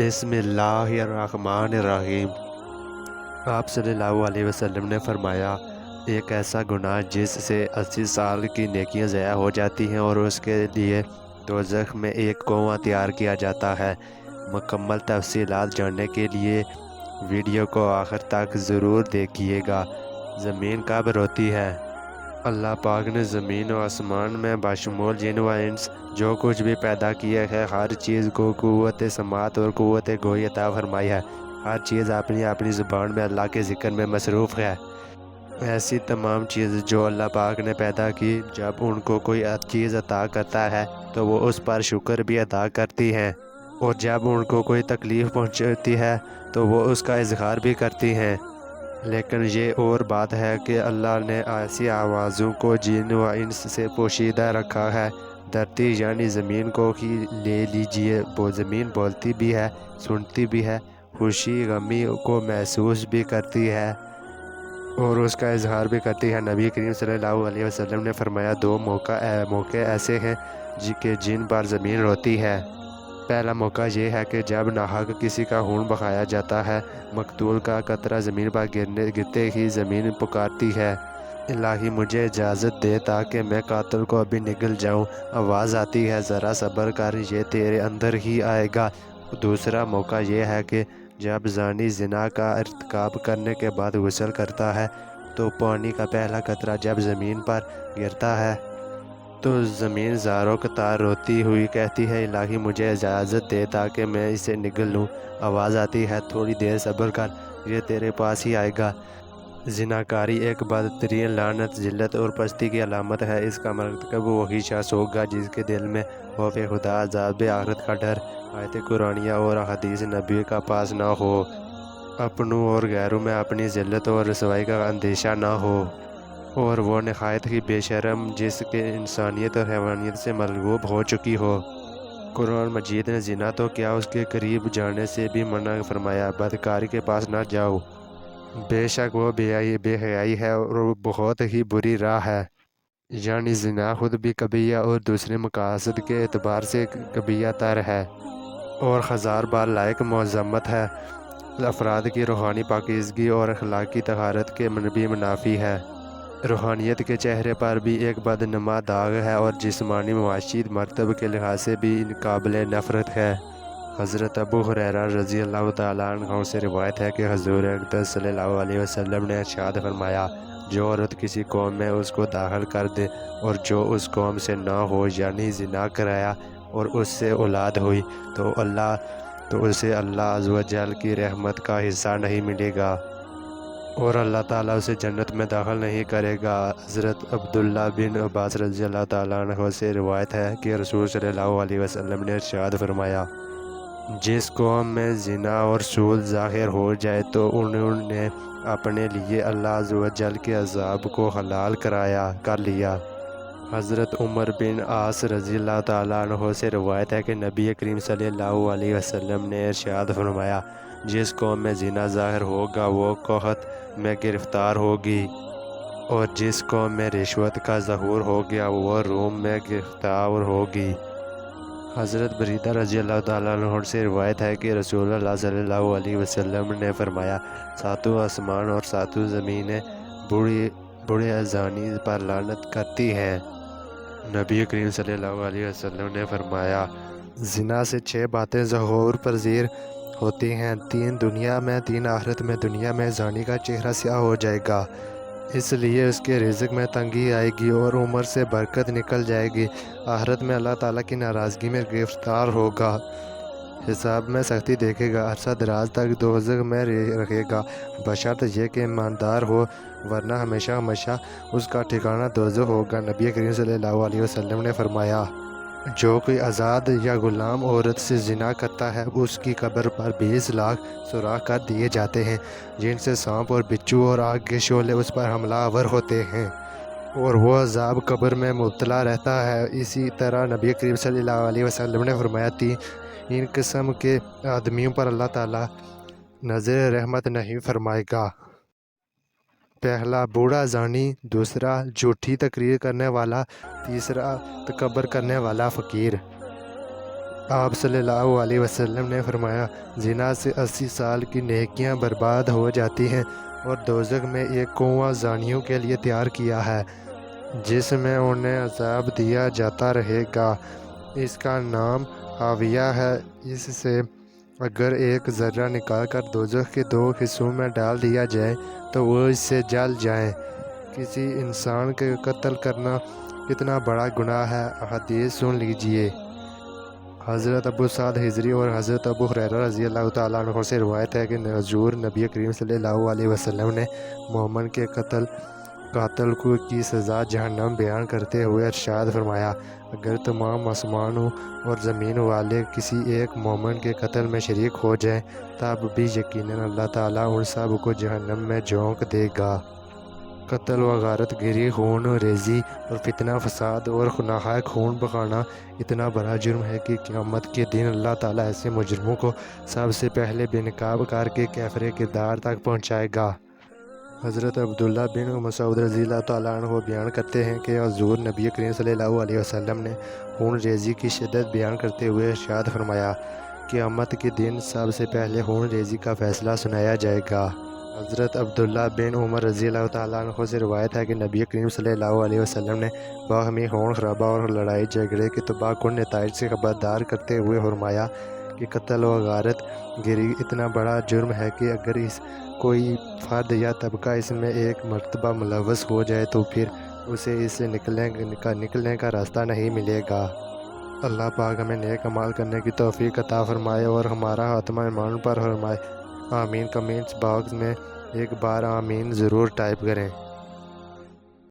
بسم اللہ الرحمن الرحیم۔ آپ صلی اللہ علیہ وسلم نے فرمایا، ایک ایسا گناہ جس سے 80 سال کی نیکیاں ضائع ہو جاتی ہیں اور اس کے لیے دوزخ میں ایک کنواں تیار کیا جاتا ہے۔ مکمل تفصیلات جاننے کے لیے ویڈیو کو آخر تک ضرور دیکھیے گا۔ زمین کب روتی ہے؟ اللہ پاک نے زمین و آسمان میں بشمول جن و انس جو کچھ بھی پیدا کیا ہے، ہر چیز کو قوت سماعت اور قوت گوئی عطا فرمائی ہے۔ ہر چیز اپنی اپنی زبان میں اللہ کے ذکر میں مصروف ہے۔ ایسی تمام چیز جو اللہ پاک نے پیدا کی، جب ان کو کوئی چیز عطا کرتا ہے تو وہ اس پر شکر بھی ادا کرتی ہیں، اور جب ان کو کوئی تکلیف پہنچتی ہے تو وہ اس کا اظہار بھی کرتی ہیں۔ لیکن یہ اور بات ہے کہ اللہ نے ایسی آوازوں کو جن و انس سے پوشیدہ رکھا ہے۔ دھرتی یعنی زمین کو ہی لے لیجئے، وہ زمین بولتی بھی ہے، سنتی بھی ہے، خوشی غمی کو محسوس بھی کرتی ہے اور اس کا اظہار بھی کرتی ہے۔ نبی کریم صلی اللہ علیہ وسلم نے فرمایا، دو موقع ایسے ہیں کہ جن پر زمین روتی ہے۔ پہلا موقع یہ ہے کہ جب ناحق کسی کا خون بہایا جاتا ہے، مقتول کا قطرہ زمین پر گرتے ہی زمین پکارتی ہے، الہی مجھے اجازت دے تاکہ میں قاتل کو ابھی نگل جاؤں۔ آواز آتی ہے، ذرا صبر کر، یہ تیرے اندر ہی آئے گا۔ دوسرا موقع یہ ہے کہ جب زانی زنا کا ارتکاب کرنے کے بعد غسل کرتا ہے تو پانی کا پہلا قطرہ جب زمین پر گرتا ہے تو زمین زاروں قطار روتی ہوئی کہتی ہے، الہی مجھے اجازت دے تاکہ میں اسے نگل لوں۔ آواز آتی ہے، تھوڑی دیر صبر کر، یہ تیرے پاس ہی آئے گا۔ زناکاری ایک بدترین لعنت، ذلت اور پستی کی علامت ہے۔ اس کا مرتکب وہی شخص ہوگا جس کے دل میں خوف خدا، عذاب آخرت کا ڈر، آیت قرآنیہ اور احادیث نبی کا پاس نہ ہو، اپنوں اور غیروں میں اپنی ذلت اور رسوائی کا اندیشہ نہ ہو، اور وہ نہایت ہی بے شرم جس کے انسانیت اور حیوانیت سے مغلوب ہو چکی ہو۔ قرآن مجید نے زنا تو کیا، اس کے قریب جانے سے بھی منع فرمایا، بدکاری کے پاس نہ جاؤ، بے شک وہ بے حیائی ہے اور وہ بہت ہی بری راہ ہے۔ یعنی زنا خود بھی قبیح اور دوسرے مقاصد کے اعتبار سے قبیح تر ہے اور ہزار بار لائق مذمت ہے۔ افراد کی روحانی پاکیزگی اور اخلاقی طہارت کے بھی منافی ہے۔ روحانیت کے چہرے پر بھی ایک بدنما داغ ہے اور جسمانی معاشی مرتبہ کے لحاظ سے بھی قابل نفرت ہے۔ حضرت ابو ہریرہ رضی اللہ تعالیٰ عنہ سے روایت ہے کہ حضور اقدس صلی اللہ علیہ وسلم نے ارشاد فرمایا، جو عورت کسی قوم میں اس کو داخل کر دے اور جو اس قوم سے نہ ہو، یعنی زنا کرایا اور اس سے اولاد ہوئی، تو اسے اللہ عز و جل کی رحمت کا حصہ نہیں ملے گا اور اللہ تعالیٰ اسے جنت میں داخل نہیں کرے گا۔ حضرت عبداللہ بن عباس رضی اللہ تعالیٰ عنہ سے روایت ہے کہ رسول صلی اللہ علیہ وسلم نے ارشاد فرمایا، جس قوم میں زنا اور سود ظاہر ہو جائے تو انہوں نے اپنے لیے اللہ عز و جل کے عذاب کو حلال کر لیا۔ حضرت عمر بن عاص رضی اللہ تعالیٰ عنہ سے روایت ہے کہ نبی کریم صلی اللہ علیہ وسلم نے ارشاد فرمایا، جس قوم میں زنا ظاہر ہوگا وہ قحط میں گرفتار ہوگی، اور جس قوم میں رشوت کا ظہور ہو گیا وہ روم میں گرفتار ہوگی۔ حضرت بریدہ رضی اللہ تعالیٰ عنہ سے روایت ہے کہ رسول اللہ صلی اللہ علیہ وسلم نے فرمایا، ساتوں آسمان اور ساتوں زمینیں بوڑھے زانی پر لعنت کرتی ہیں۔ نبی کریم صلی اللہ علیہ وسلم نے فرمایا، زنا سے 6 باتیں ظہور پذیر ہوتی ہیں، 3 دنیا میں، 3 آخرت میں۔ دنیا میں زانی کا چہرہ سیاہ ہو جائے گا، اس لیے اس کے رزق میں تنگی آئے گی اور عمر سے برکت نکل جائے گی۔ آخرت میں اللہ تعالیٰ کی ناراضگی میں گرفتار ہوگا، حساب میں سختی دیکھے گا، عرصہ دراز تک دوزخ میں رہے گا، بشرط یہ کہ ایماندار ہو، ورنہ ہمیشہ ہمیشہ اس کا ٹھکانہ دوزخ ہوگا۔ نبی کریم صلی اللہ علیہ وسلم نے فرمایا، جو کوئی آزاد یا غلام عورت سے زنا کرتا ہے، اس کی قبر پر 20 لاکھ سوراخ کر دیے جاتے ہیں، جن سے سانپ اور بچھو اور آگ کے شعلے اس پر حملہ آور ہوتے ہیں اور وہ عذاب قبر میں مبتلا رہتا ہے۔ اسی طرح نبی کریم صلی اللہ علیہ وسلم نے فرمایا، 3 قسم کے آدمیوں پر اللہ تعالیٰ نظر رحمت نہیں فرمائے گا۔ پہلا بوڑھا زانی، دوسرا جھوٹی تقریر کرنے والا، تیسرا تکبر کرنے والا فقیر۔ آپ صلی اللہ علیہ وسلم نے فرمایا، زنا سے 80 سال کی نیکیاں برباد ہو جاتی ہیں، اور دوزخ میں ایک کنواں زانیوں کے لیے تیار کیا ہے جس میں انہیں عذاب دیا جاتا رہے گا۔ اس کا نام حاویہ ہے۔ اس سے اگر ایک ذرہ نکال کر دوزخ کے 2 حصوں میں ڈال دیا جائے تو وہ اس سے جل جائیں۔ کسی انسان کے قتل کرنا کتنا بڑا گناہ ہے، حدیث سن لیجئے۔ حضرت ابو سعد خدری اور حضرت ابو ہریرہ رضی اللہ تعالیٰ عنہ سے روایت ہے کہ حضور نبی کریم صلی اللہ علیہ وسلم نے مومن کے قاتل کی سزا جہنم بیان کرتے ہوئے ارشاد فرمایا، اگر تمام آسمانوں اور زمین والے کسی ایک مومن کے قتل میں شریک ہو جائیں تب بھی یقیناً اللہ تعالیٰ ان سب کو جہنم میں جھونک دے گا۔ قتل و غارت گری، خون ریزی اور فتنہ فساد اور ناحق خون بہانا اتنا بڑا جرم ہے کہ قیامت کے دن اللہ تعالیٰ ایسے مجرموں کو سب سے پہلے بے نقاب کر کے کیفر کردار تک پہنچائے گا۔ حضرت عبداللہ بن مسعود رضی اللہ تعالیٰ عنہ بیان کرتے ہیں کہ حضور نبی کریم صلی اللہ علیہ وسلم نے خون ریزی کی شدت بیان کرتے ہوئے ارشاد فرمایا، قیامت کے دن سب سے پہلے خون ریزی کا فیصلہ سنایا جائے گا۔ حضرت عبداللہ بن عمر رضی اللہ تعالیٰ عنہ سے روایت ہے کہ نبی کریم صلی اللہ علیہ وسلم نے باہمی خون خرابہ اور لڑائی جھگڑے کے تباہ کن نتائج سے خبردار کرتے ہوئے فرمایا کہ قتل و غارت گری اتنا بڑا جرم ہے کہ اگر کوئی فرد یا طبقہ اس میں ایک مرتبہ ملوث ہو جائے تو پھر اسے اس سے نکلنے کا راستہ نہیں ملے گا۔ اللہ پاک ہمیں نیک عمال کرنے کی توفیق عطا فرمائے اور ہمارا خاتمہ ایمان پر فرمائے۔ آمین۔ کمنٹس باکس میں ایک بار آمین ضرور ٹائپ کریں۔